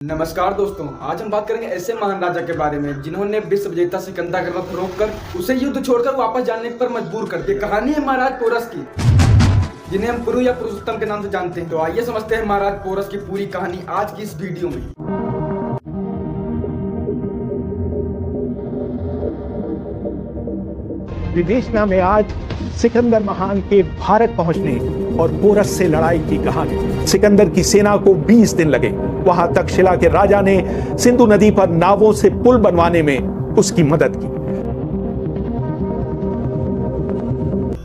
नमस्कार दोस्तों, आज हम बात करेंगे ऐसे महान राजा के बारे में जिन्होंने विश्व विजेता सिकंदर का रथ रोककर उसे युद्ध छोड़कर वापस जाने पर मजबूर कर दिया। कहानी है महाराज पोरस की, जिन्हें हम पुरु या पुरुषोत्तम के नाम से जानते हैं। तो आइए समझते हैं महाराज पोरस की पूरी कहानी आज की इस वीडियो में। विदेशना में आज सिकंदर महान के भारत पहुंचने और पोरस से लड़ाई की कहानी। सिकंदर की सेना को 20 दिन लगे। वहां तक्षशिला के राजा ने सिंधु नदी पर नावों से पुल बनवाने में उसकी मदद की।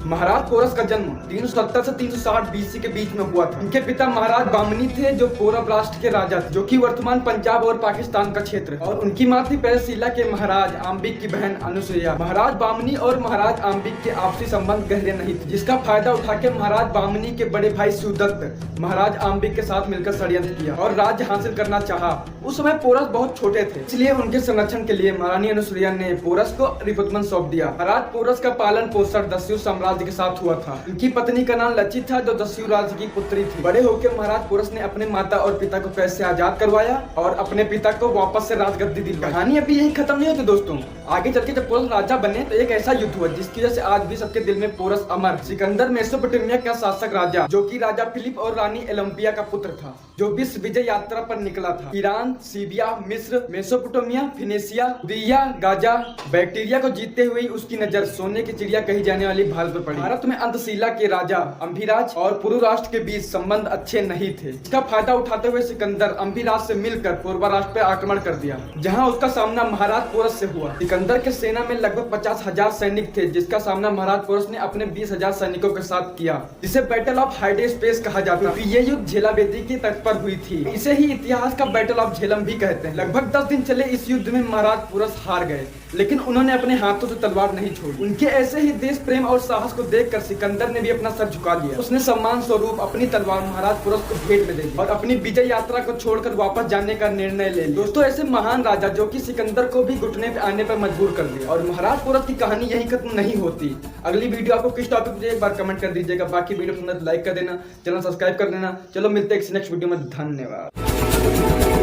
महाराज पोरस का जन्म 370 से 360 बीसी के बीच में हुआ था। उनके पिता महाराज बामनी थे जो पौरव राष्ट्र के राजा थे, जो कि वर्तमान पंजाब और पाकिस्तान का क्षेत्र है। और उनकी मां थी पेरसिला के महाराज आम्बिक की बहन अनुसुईया। महाराज बामनी और महाराज आम्बिक के आपसी संबंध गहरे नहीं थे, जिसका फायदा उठा के महाराज बामनी के बड़े भाई शिवदत्त महाराज आम्बिक के साथ मिलकर षड्यंत्र किया और राज्य हासिल करना चाहा। उस समय पोरस बहुत छोटे थे, इसलिए उनके संरक्षण के लिए महारानी अनुसुईया ने पोरस को रिपुदमन सौंप दिया। महाराज पोरस का पालन पोषण दस्यु साम्राज्य के साथ हुआ था। उनकी पत्नी का नाम लचित था, जो दस्यु राज्य की पुत्री थी। बड़े होकर महाराज पोरस ने अपने माता और पिता को कैद से आजाद करवाया और अपने पिता को वापस से राजगद्दी दिलवाई। कहानी अभी यही खत्म नहीं होती दोस्तों। आगे चल के जब पोरस राजा बने तो एक ऐसा युद्ध हुआ जिसकी वजह से आज भी सबके दिल में पोरस अमर। सिकंदर मेसोपोटामिया का शासक राजा, जो कि राजा फिलिप और रानी एलम्पिया का पुत्र था, जो विश्व विजय यात्रा पर निकला था। ईरान, सीरिया, मिस्र, मेसोपोटामिया, फिनिशिया, दिया, गाजा, बैक्टीरिया को जीतते हुए उसकी नजर सोने की चिड़िया कही जाने वाली भारत पर पड़ी। भारत में अंतशिला के राजा अम्भिराज और पुरु राष्ट्र के बीच संबंध अच्छे नहीं थे। इसका फायदा उठाते हुए सिकंदर अम्भिराज से मिलकर पूर्वा राष्ट्र पर आक्रमण कर दिया, जहां उसका सामना महाराज पोरस से हुआ। सिकंदर के सेना में लगभग 50,000 सैनिक थे, जिसका सामना महाराज पोरस ने अपने 20,000 सैनिकों के साथ किया, जिसे बैटल ऑफ हाइडेस्पेस कहा जाता है। ये युद्ध झेलावेदी के तट पर हुई थी। इसे ही इतिहास का बैटल ऑफ झेलम भी कहते हैं। लगभग 10 दिन चले इस युद्ध में महाराज पोरस हार गए, लेकिन उन्होंने अपने हाथों से तलवार नहीं छोड़ी। उनके ऐसे ही देश प्रेम और साहस को देखकर सिकंदर ने भी अपना सर झुका लिया। उसने सम्मान स्वरूप अपनी तलवार महाराज पोरस को भेंट में दे दी और अपनी विजय यात्रा को छोड़कर वापस जाने का निर्णय ले लिया। दोस्तों, ऐसे महान राजा जो कि सिकंदर को भी घुटने पे आने पर मजबूर कर दिया। और महाराज पोरस की कहानी यही खत्म नहीं होती। अगली वीडियो आपको किस टॉपिक पे एक बार कमेंट कर दीजिएगा। बाकी वीडियो पसंद है तो लाइक कर देना, चैनल सब्सक्राइब कर देना। चलो मिलते हैं नेक्स्ट वीडियो में। धन्यवाद।